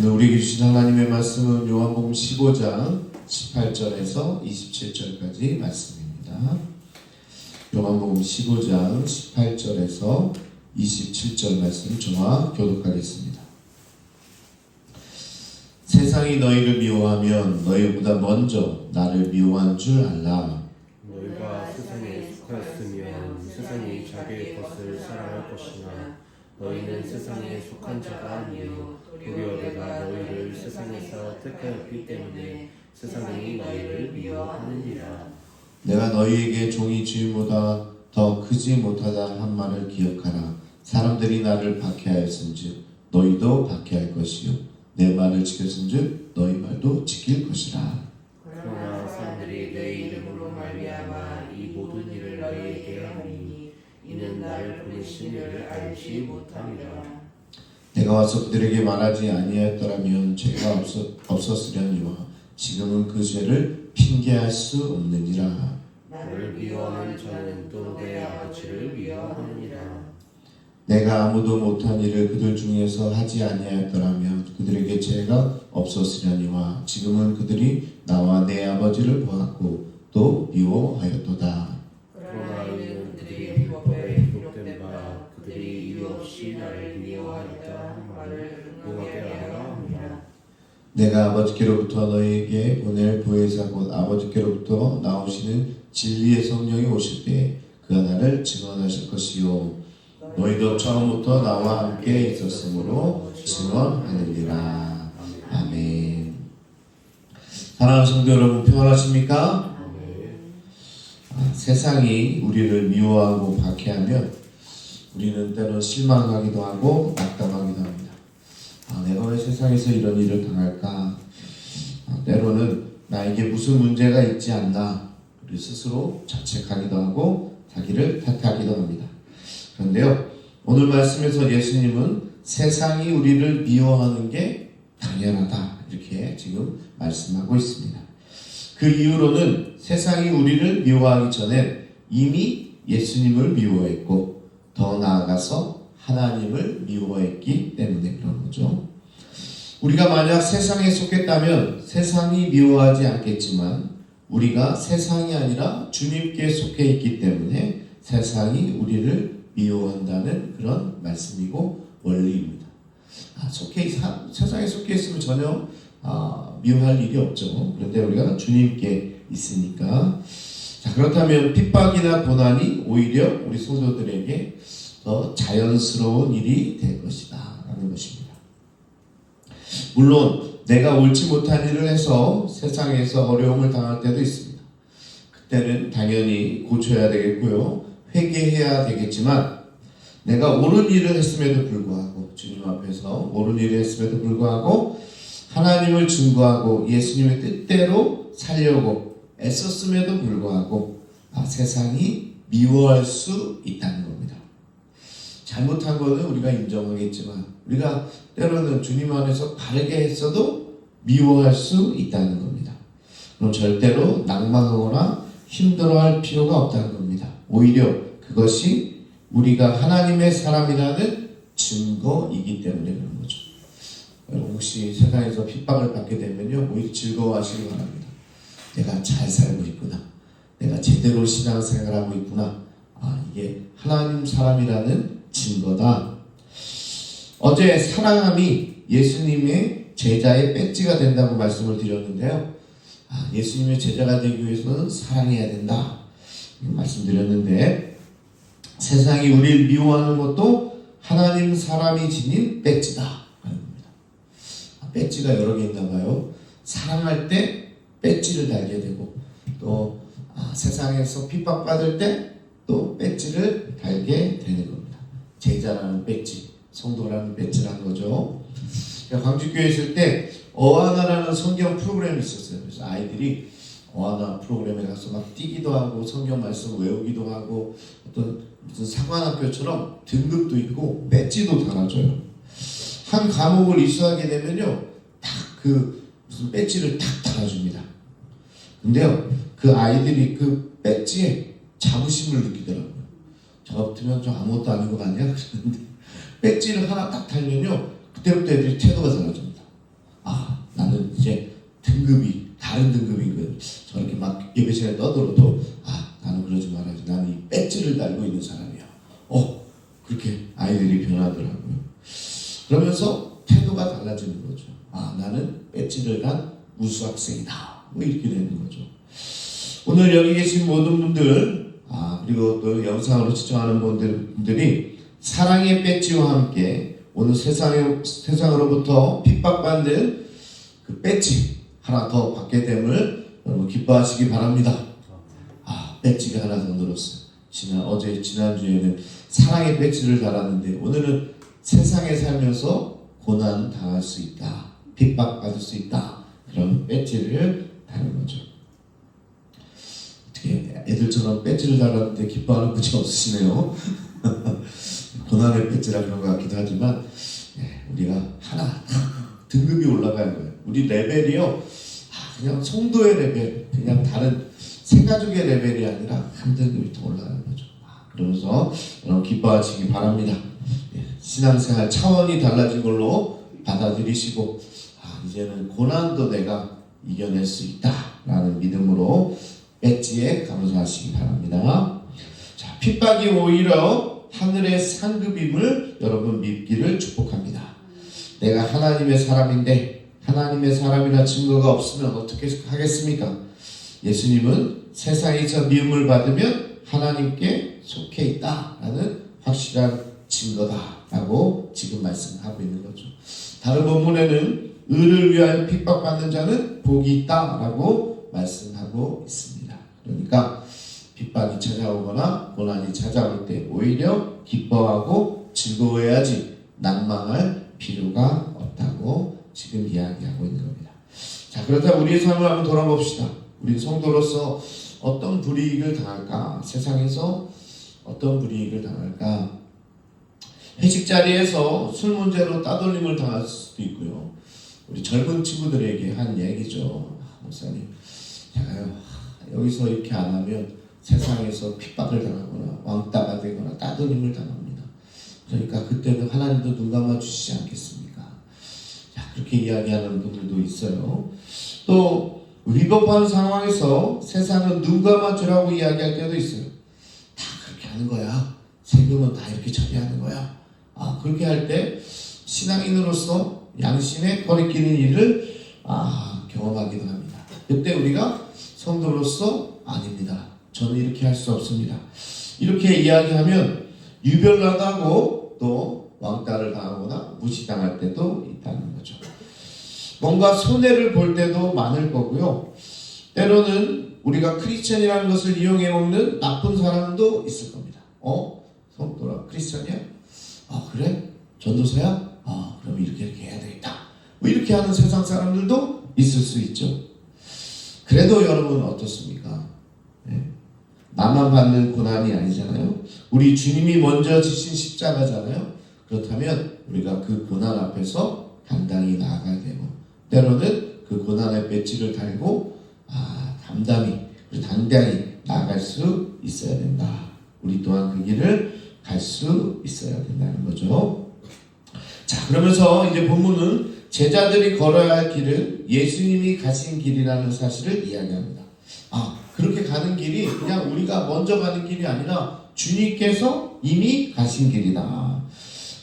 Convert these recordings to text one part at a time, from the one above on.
오늘 우리에게 주신 하나님의 말씀은 요한복음 15장 18절에서 27절까지 말씀입니다. 요한복음 15장 18절에서 27절 말씀 저와 교독하겠습니다. 세상이 너희를 미워하면 너희보다 먼저 나를 미워한 줄 알라. 너희가 세상에 속하였으면 세상이 자기의 것을 사랑할 것이나 너희는 세상에 속한 자가 아니요 도리어 내가 너희를 세상에서 택하였기 때문에 세상이 너희를 미워하느니라. 내가 너희에게 종이 주인보다 더 크지 못하다 한 말을 기억하라. 사람들이 나를 박해하였은즉 너희도 박해할 것이요 내 말을 지켰은즉 너희 말도 지킬 것이라. 그러나 사람들이 내 이름으로 말미암아 이 모든 일을 너희에게 하리니 이는 나를 보내신 이를 알지 못함이라. 내가 와서 그들에게 말하지 아니하였더라면 죄가 없었으려니와 지금은 그 죄를 핑계할 수 없느니라. 나를 미워하는 자는 또 내 아버지를 미워하느니라. 내가 아무도 못한 일을 그들 중에서 하지 아니하였더라면 그들에게 죄가 없었으려니와 지금은 그들이 나와 내 아버지를 보았고 또 미워하였도다. 그러나 이는 그들이 율법에 기록된 바 그들이 이유 없이 나를 미워하였다 한 말을 응하게 하려 함이라. 내가 아버지께로부터 너희에게 보낼 보혜사 곧 아버지께로부터 나오시는 진리의 성령이 오실 때 그가 나를 증언하실 것이요 너희도 처음부터 나와 함께 있었으므로 증언하느니라. 아멘. 사랑하는 성도 여러분, 평안하십니까? 세상이 우리를 미워하고 박해하면 우리는 때로는 실망하기도 하고 낙담하기도 합니다. 내가 왜 세상에서 이런 일을 당할까? 때로는 나에게 무슨 문제가 있지 않나 우리 스스로 자책하기도 하고 자기를 탓하기도 합니다. 그런데요, 오늘 말씀에서 예수님은 세상이 우리를 미워하는 게 당연하다 이렇게 지금 말씀하고 있습니다. 그 이유로는 세상이 우리를 미워하기 전에 이미 예수님을 미워했고 더 나아가서 하나님을 미워했기 때문에 그런 거죠. 우리가 만약 세상에 속했다면 세상이 미워하지 않겠지만 우리가 세상이 아니라 주님께 속해 있기 때문에 세상이 우리를 미워한다는 그런 말씀이고 원리입니다. 세상에 속해 있으면 전혀 미워할 일이 없죠. 그런데 우리가 주님께 있으니까. 자, 그렇다면 핍박이나 고난이 오히려 우리 성도들에게 더 자연스러운 일이 될 것이다 라는 것입니다. 물론 내가 옳지 못한 일을 해서 세상에서 어려움을 당할 때도 있습니다. 그때는 당연히 고쳐야 되겠고요. 회개해야 되겠지만 내가 옳은 일을 했음에도 불구하고 주님 앞에서 옳은 일을 했음에도 불구하고 하나님을 증거하고 예수님의 뜻대로 살려고 애썼음에도 불구하고 세상이 미워할 수 있다는 겁니다. 잘못한 거는 우리가 인정하겠지만 우리가 때로는 주님 안에서 바르게 했어도 미워할 수 있다는 겁니다. 그럼 절대로 낙망하거나 힘들어할 필요가 없다는 겁니다. 오히려 그것이 우리가 하나님의 사람이라는 증거이기 때문에 그런 거죠. 혹시 세상에서 핍박을 받게 되면요, 오히려 즐거워하시기 바랍니다. 내가 잘 살고 있구나. 내가 제대로 신앙생활하고 있구나. 이게 하나님 사람이라는 증거다. 어제 사랑함이 예수님의 제자의 배지가 된다고 말씀을 드렸는데요. 예수님의 제자가 되기 위해서는 사랑해야 된다. 말씀드렸는데 세상이 우리를 미워하는 것도 하나님 사람이 지닌 배지다 하는 겁니다. 배지가 여러 개 있나 봐요. 사랑할 때 배지를 달게 되고 또 세상에서 핍박받을 때 또 배지를 달게 되는 겁니다. 제자라는 배지, 성도라는 배지라는 거죠. 광주교회 있을 때 어하나라는 성경 프로그램이 있었어요. 그래서 아이들이 어하나 프로그램에 가서 막 뛰기도 하고 성경 말씀 외우기도 하고 어떤 무슨 사관학교처럼 등급도 있고 배지도 달아줘요. 한 과목을 이수하게 되면요, 딱 그 무슨 배지를 딱 달아줍니다. 근데요, 그 아이들이 그 배지에 자부심을 느끼더라고요. 저 같으면 좀 아무것도 아닌 것 같냐 그랬는데 배지를 하나 딱 달면요, 그때부터 애들이 태도가 달라집니다. 등급이 다른 등급인 거예요. 저렇게 막 예배 시간에 떠들어도 나는 그러지 말아야지. 나는 이 배지를 달고 있는 사람이야. 그렇게 아이들이 변하더라고요. 그러면서 태도가 달라지는 거죠. 나는 배지를 단 우수학생이다. 뭐 이렇게 되는 거죠. 오늘 여기 계신 모든 분들, 그리고 또 영상으로 시청하는 분들이 사랑의 배지와 함께 오늘 세상으로부터 핍박받는 그 배지 하나 더 받게 됨을 여러분 기뻐하시기 바랍니다. 배지가 하나 더 늘었어요. 지난주에는 사랑의 배지를 달았는데 오늘은 세상에 살면서 고난 당할 수 있다, 핍박받을 수 있다, 그런 배지를 다는 거죠. 어떻게 애들처럼 배지를 달았는데 기뻐하는 분이 없으시네요. 고난의 배지라 그런 것 같기도 하지만 우리가 하나 등급이 올라가는 거예요. 우리 레벨이요, 그냥 성도의 레벨, 그냥 다른 생가족의 레벨이 아니라 한 등급이 더 올라가는 거죠. 그러면서 여러분 기뻐하시기 바랍니다. 신앙생활 차원이 달라진 걸로 받아들이시고 이제는 고난도 내가 이겨낼 수 있다라는 믿음으로 배지에 감사하시기 바랍니다. 자, 핍박이 오히려 하늘의 상급임을 여러분 믿기를 축복합니다. 내가 하나님의 사람인데 하나님의 사람이나 증거가 없으면 어떻게 하겠습니까? 예수님은 세상에서 미움을 받으면 하나님께 속해 있다라는 확실한 증거다라고 지금 말씀하고 있는 거죠. 다른 본문에는 의를 위하여 핍박받는 자는 복이 있다라고 말씀하고 있습니다. 그러니까 핍박이 찾아오거나 고난이 찾아올 때 오히려 기뻐하고 즐거워해야지 낭망할 필요가 없다고 지금 이야기하고 있는 겁니다. 자, 그렇다면 우리의 삶을 한번 돌아봅시다. 우리 성도로서 어떤 불이익을 당할까? 세상에서 어떤 불이익을 당할까? 회식 자리에서 술 문제로 따돌림을 당할 수도 있고요. 우리 젊은 친구들에게 한 얘기죠. 목사님, 제가요, 여기서 이렇게 안 하면 세상에서 핍박을 당하거나 왕따가 되거나 따돌림을 당합니다. 그러니까 그때는 하나님도 눈 감아 주시지 않겠습니까? 자, 그렇게 이야기하는 분들도 있어요. 또 위법한 상황에서 세상은 눈 감아 주라고 이야기할 때도 있어요. 다 그렇게 하는 거야. 세금은 다 이렇게 처리하는 거야. 그렇게 할 때 신앙인으로서 양심에 거리끼는 일을 경험하기도 합니다. 그때 우리가 성도로서 아닙니다. 저는 이렇게 할 수 없습니다. 이렇게 이야기하면 유별나다고 또 왕따를 당하거나 무시당할 때도 있다는 거죠. 뭔가 손해를 볼 때도 많을 거고요. 때로는 우리가 크리스천이라는 것을 이용해 먹는 나쁜 사람도 있을 겁니다. 성도라 크리스천이야? 그래? 전도사야? 그럼 이렇게 해야 되겠다. 뭐 이렇게 하는 세상 사람들도 있을 수 있죠. 그래도 여러분 어떻습니까? 나만 받는 고난이 아니잖아요. 우리 주님이 먼저 지신 십자가잖아요. 그렇다면 우리가 그 고난 앞에서 당당히 나아가야 되고, 때로는 그 고난의 배지를 달고 담담히 그리고 당당히 나아갈 수 있어야 된다. 우리 또한 그 길을 갈 수 있어야 된다는 거죠. 자, 그러면서 이제 본문은 제자들이 걸어야 할 길은 예수님이 가신 길이라는 사실을 이야기합니다. 그렇게 가는 길이 그냥 우리가 먼저 가는 길이 아니라 주님께서 이미 가신 길이다.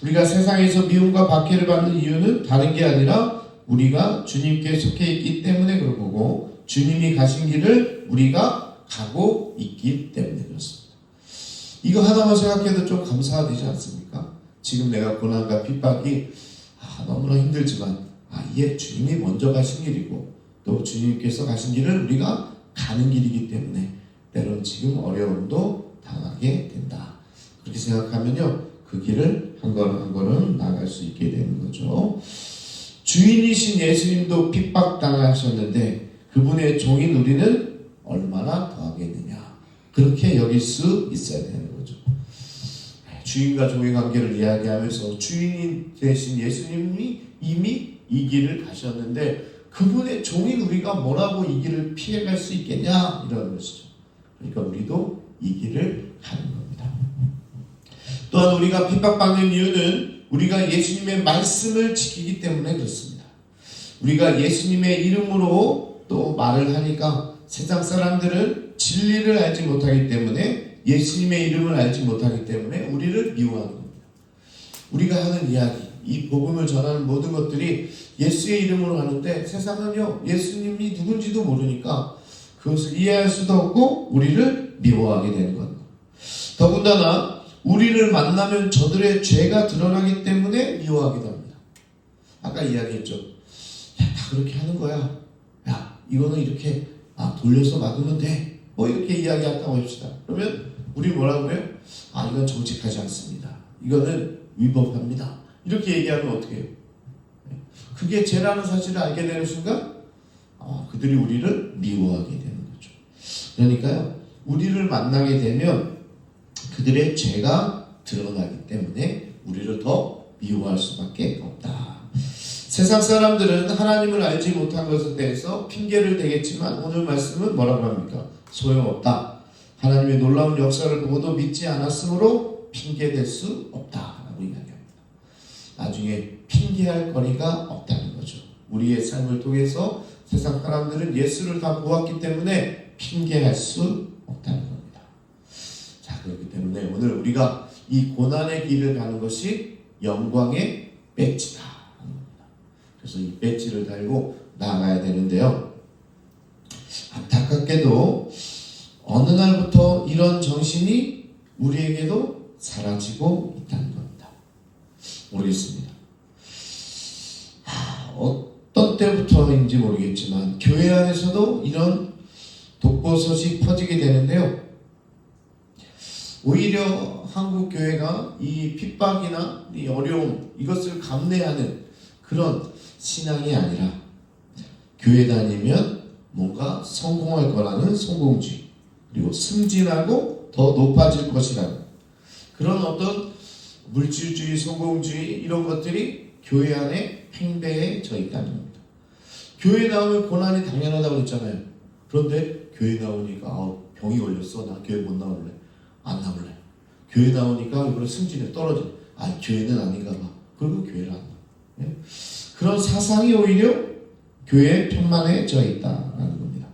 우리가 세상에서 미움과 박해를 받는 이유는 다른 게 아니라 우리가 주님께 속해 있기 때문에 그런 거고, 주님이 가신 길을 우리가 가고 있기 때문에 그렇습니다. 이거 하나만 생각해도 좀 감사가 되지 않습니까? 지금 내가 고난과 핍박이 너무나 힘들지만 이게 주님이 먼저 가신 길이고 또 주님께서 가신 길을 우리가 가는 길이기 때문에 때론 지금 어려움도 당하게 된다. 그렇게 생각하면요, 그 길을 한 걸음 한 걸음 나갈 수 있게 되는 거죠. 주인이신 예수님도 핍박당하셨는데 그분의 종인 우리는 얼마나 더하겠느냐, 그렇게 여길 수 있어야 되는 거죠. 주인과 종의 관계를 이야기하면서 주인이 되신 예수님이 이미 이 길을 가셨는데 그분의 종인 우리가 뭐라고 이 길을 피해갈 수 있겠냐, 이런 것이죠. 그러니까 우리도 이 길을 가는 겁니다. 또한 우리가 핍박받는 이유는 우리가 예수님의 말씀을 지키기 때문에 그렇습니다. 우리가 예수님의 이름으로 또 말을 하니까 세상 사람들은 진리를 알지 못하기 때문에, 예수님의 이름을 알지 못하기 때문에 우리를 미워하는 겁니다. 우리가 하는 이야기, 이 복음을 전하는 모든 것들이 예수의 이름으로 하는데, 세상은요 예수님이 누군지도 모르니까 그것을 이해할 수도 없고 우리를 미워하게 되는 겁니다. 더군다나 우리를 만나면 저들의 죄가 드러나기 때문에 미워하기도 합니다. 아까 이야기했죠. 야, 다 그렇게 하는 거야. 야, 이거는 이렇게 돌려서 막으면 돼. 뭐 이렇게 이야기한다고 합시다. 그러면 우리 뭐라고 해요? 이건 정직하지 않습니다. 이거는 위법합니다. 이렇게 얘기하면 어떻게 해요? 그게 죄라는 사실을 알게 되는 순간 그들이 우리를 미워하게 되는 거죠. 그러니까요, 우리를 만나게 되면 그들의 죄가 드러나기 때문에 우리를 더 미워할 수밖에 없다. 세상 사람들은 하나님을 알지 못한 것에 대해서 핑계를 대겠지만, 오늘 말씀은 뭐라고 합니까? 소용없다. 하나님의 놀라운 역사를 보고도 믿지 않았으므로 핑계댈 수 없다라고 이야기합니다. 나중에 핑계할 거리가 없다는 거죠. 우리의 삶을 통해서 세상 사람들은 예수를 다 보았기 때문에 핑계할 수 없다는 겁니다. 자, 그렇기 때문에 오늘 우리가 이 고난의 길을 가는 것이 영광의 배지다 하는 겁니다. 그래서 이 배지를 달고 나아가야 되는데요, 안타깝게도 어느 날부터 이런 정신이 우리에게도 사라지고 있다는 겁니다. 모르겠습니다. 어떤 때부터인지 모르겠지만 교회 안에서도 이런 독보소식 퍼지게 되는데요, 오히려 한국 교회가 이 핍박이나 이 어려움, 이것을 감내하는 그런 신앙이 아니라, 교회 다니면 뭔가 성공할 거라는 성공주의, 그리고 승진하고 더 높아질 것이라는 그런 어떤 물질주의, 성공주의, 이런 것들이 교회 안에 팽배해져 있다는 겁니다. 교회 나오면 고난이 당연하다고 그랬잖아요. 그런데 교회 나오니까 병이 걸렸어, 나 교회 못 나올래, 안 나올래. 교회 나오니까 이번에 승진에 떨어져, 교회는 아닌가 봐, 그리고 교회를 안 나와. 예? 그런 사상이 오히려 교회에 편만해져 있다라는 겁니다.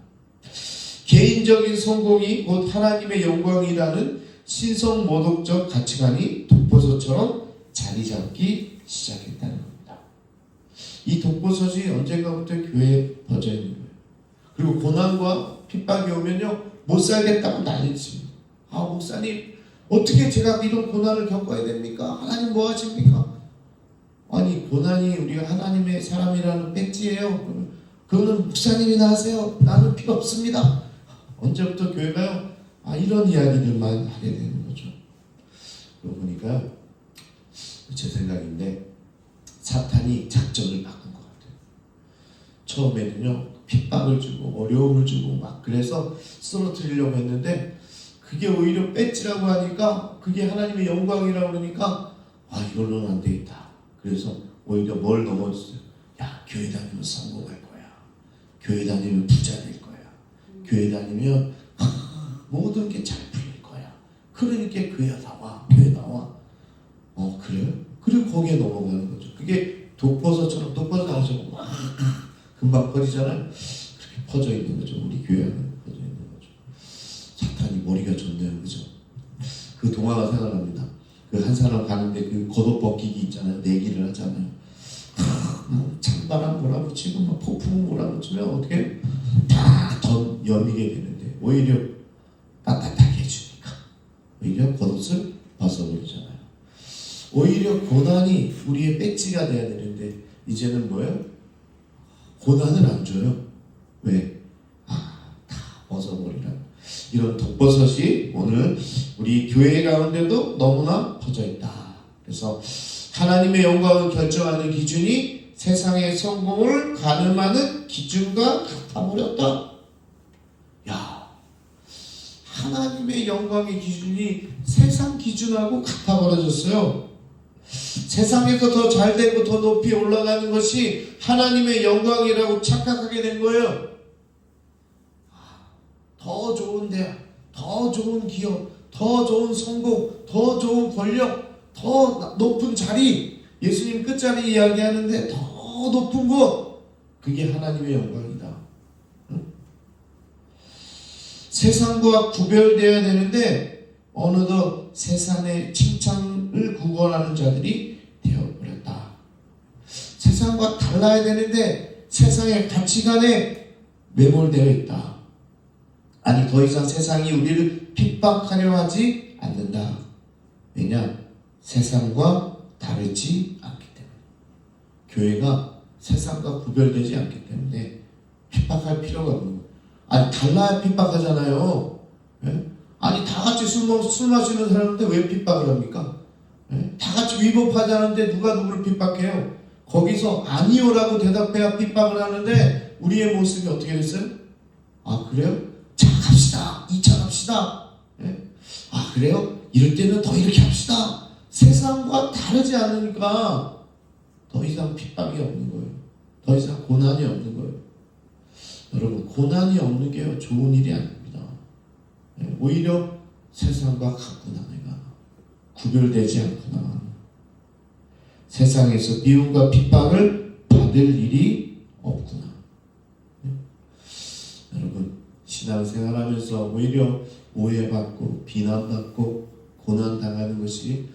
개인적인 성공이 곧 하나님의 영광이라는 신성모독적 가치관이 독보소처럼 자리 잡기 시작했다는 겁니다. 이 독보소지 언젠가부터 교회에 퍼져 있는 거예요. 그리고 고난과 핍박이 오면요, 못 살겠다고 난리칩니다. 목사님, 어떻게 제가 이런 고난을 겪어야 됩니까? 하나님 뭐 하십니까? 아니, 고난이 우리가 하나님의 사람이라는 배지예요. 그거는 목사님이나 하세요. 나는 필요 없습니다. 언제부터 교회가요? 이런 이야기들만 하게 되는 거죠. 그러고 보니까 제 생각인데 사탄이 작전을 바꾼 것 같아요. 처음에는요, 핍박을 주고 어려움을 주고 막 그래서 쓰러뜨리려고 했는데, 그게 오히려 배지라고 하니까, 그게 하나님의 영광이라고 그러니까 이걸로는 안 되겠다. 그래서 오히려 뭘 넘어졌어요? 야, 교회 다니면 성공할 거야. 교회 다니면 부자 될 거야. 교회 다니면 모든 게 잘 풀릴 거야. 그러니까 교회 나와. 그래요? 그리고 거기에 넘어가는 거죠. 그게 독버섯처럼, 독버섯 아시죠? 금방 퍼지잖아요. 그렇게 퍼져 있는 거죠. 우리 교회 안에 퍼져 있는 거죠. 사탄이 머리가 좋네요, 그죠? 그 동화가 생각납니다. 그 한 사람 가는데 그 겉옷 벗기기 있잖아요. 내기를 하잖아요. 찬바람 몰아붙이고 막 폭풍 몰아붙이면 어떻게 다 연미게 되는데, 오히려 따뜻하게 해주니까 오히려 겉옷을 벗어버리잖아요. 오히려 고난이 우리의 배지가 돼야 되는데, 이제는 뭐예요? 고난을 안 줘요. 왜? 다 벗어버리라. 이런 독버섯이 오늘 우리 교회 가운데도 너무나 퍼져 있다. 그래서 하나님의 영광을 결정하는 기준이 세상의 성공을 가늠하는 기준과 같아버렸다. 야, 하나님의 영광의 기준이 세상 기준하고 같아버려졌어요. 세상에서 더 잘되고 더 높이 올라가는 것이 하나님의 영광이라고 착각하게 된 거예요. 더 좋은 대학, 더 좋은 기업, 더 좋은 성공, 더 좋은 권력, 더 높은 자리, 예수님 끝자리 이야기하는데 더 높은 곳, 그게 하나님의 영광이다. 세상과 구별되어야 되는데 어느덧 세상의 칭찬을 구걸하는 자들이 되어버렸다. 세상과 달라야 되는데 세상의 가치관에 매몰되어 있다. 아니, 더 이상 세상이 우리를 핍박하려 하지 않는다. 왜냐? 세상과 다르지 않기 때문에. 교회가 세상과 구별되지 않기 때문에 핍박할 필요가 없는 거예요. 아니, 달라야 핍박하잖아요. 예? 아니, 다 같이 술 마시는 사람인데 왜 핍박을 합니까? 예? 다 같이 위법하자는데 누가 누구를 핍박해요? 거기서 아니요라고 대답해야 핍박을 하는데 우리의 모습이 어떻게 됐어요? 아, 그래요? 자, 갑시다. 2차 갑시다. 예? 아, 그래요? 이럴 때는 더 이렇게 합시다. 세상과 다르지 않으니까 더 이상 핍박이 없는 거예요. 더 이상 고난이 없는 거예요. 여러분, 고난이 없는 게 좋은 일이 아닙니다. 예? 오히려 세상과 같구나, 내가 구별되지 않구나. 세상에서 미움과 핍박을 받을 일이 없구나. 예? 여러분, 신앙생활하면서 오히려 오해받고 비난받고 고난당하는 것이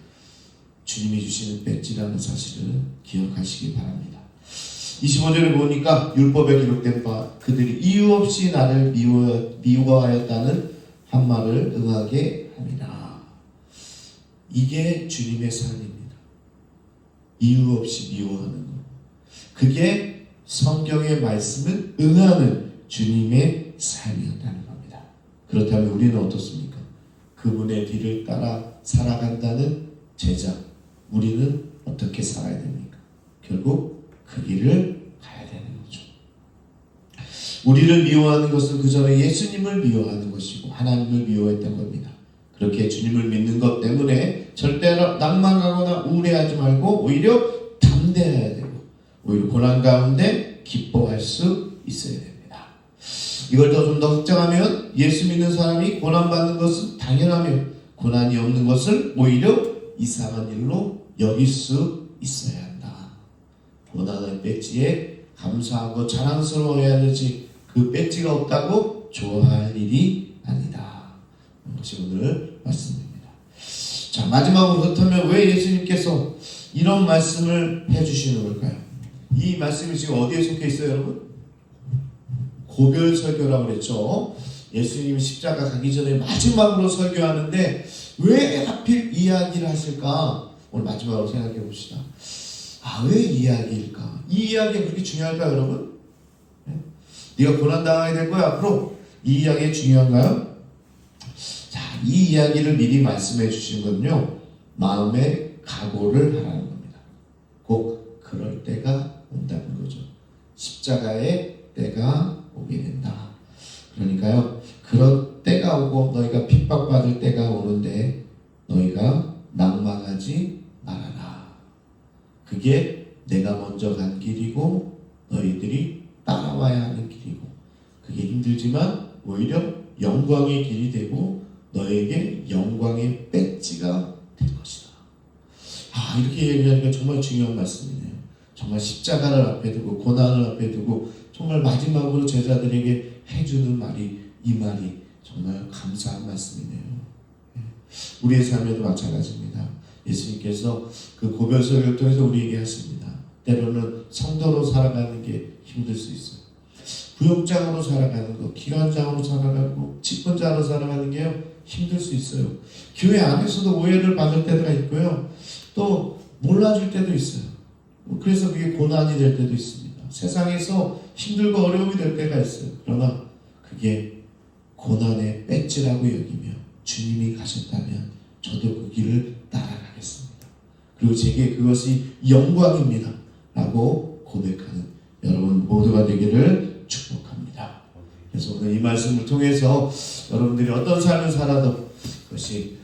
주님이 주시는 배지라는 사실을 기억하시기 바랍니다. 25절에 보니까 율법에 기록된 바 그들이 이유 없이 나를 미워하였다는 한 말을 응하게 하리라. 이게 주님의 삶입니다. 이유 없이 미워하는 것. 그게 성경의 말씀을 응하는 주님의 삶이었다는 겁니다. 그렇다면 우리는 어떻습니까? 그분의 뒤를 따라 살아간다는 제자, 우리는 어떻게 살아야 됩니까? 결국 그 길을 가야 되는 거죠. 우리를 미워하는 것은 그 전에 예수님을 미워하는 것이고 하나님을 미워했던 겁니다. 그렇게 주님을 믿는 것 때문에 절대로 낭만하거나 우울해하지 말고 오히려 담대해야 되고 오히려 고난 가운데 기뻐할 수 있어야 됩니다. 이걸 좀 더 확장하면 예수 믿는 사람이 고난받는 것은 당연하며 고난이 없는 것을 오히려 이상한 일로 여길 수 있어야 한다. 고난의 배지에 감사하고 자랑스러워해야 되지 그 배지가 없다고 좋아할 일이 아니다. 이것이 오늘 말씀입니다. 자, 마지막으로 그렇다면 왜 예수님께서 이런 말씀을 해주시는 걸까요? 이 말씀이 지금 어디에 속해 있어요, 여러분? 고별 설교라고 그랬죠. 예수님이 십자가 가기 전에 마지막으로 설교하는데 왜 하필 이야기를 하실까? 오늘 마지막으로 생각해 봅시다. 아, 왜 이야기일까? 이 이야기가 그렇게 중요할까요, 여러분? 네? 네가 고난당하게 될 거야, 앞으로. 이 이야기가 중요한가요? 자, 이 이야기를 미리 말씀해 주신 건요, 마음의 각오를 하라는 겁니다. 꼭 그럴 때가 온다는 거죠. 십자가의 때가 오게 된다. 그러니까요, 그런 때가 오고 너희가 핍박받을 때가 오는데 너희가 낭망하지 말아라. 그게 내가 먼저 간 길이고 너희들이 따라와야 하는 길이고 그게 힘들지만 오히려 영광의 길이 되고 너에게 영광의 배지가 될 것이다. 아, 이렇게 얘기하니까 정말 중요한 말씀이네요. 정말 십자가를 앞에 두고 고난을 앞에 두고 정말 마지막으로 제자들에게 해주는 말이 이 말이 정말 감사한 말씀이네요. 우리의 삶에도 마찬가지입니다. 예수님께서 그 고별 설교를 통해서 우리에게 하십니다. 때로는 성도로 살아가는 게 힘들 수 있어요. 부역장으로 살아가는 거, 기관장으로 살아가고 직분자로 살아가는 게요 힘들 수 있어요. 교회 안에서도 오해를 받을 때가 있고요. 또 몰라줄 때도 있어요. 그래서 그게 고난이 될 때도 있습니다. 세상에서 힘들고 어려움이 될 때가 있어요. 그러나 그게 고난의 배지라고 여기며 주님이 가셨다면 저도 그 길을 따라가겠습니다. 그리고 제게 그것이 영광입니다. 라고 고백하는 여러분 모두가 되기를 축복합니다. 그래서 오늘 이 말씀을 통해서 여러분들이 어떤 삶을 살아도 그것이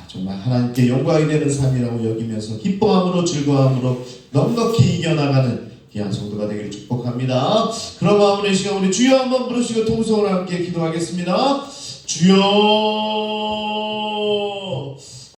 정말 하나님께 영광이 되는 삶이라고 여기면서 기뻐함으로 즐거움으로 넉넉히 이겨나가는 귀한 성도가 되기를 축복합니다. 그런 마음으로 이 시간 우리 주여 한번 부르시고 통성으로 함께 기도하겠습니다. 주여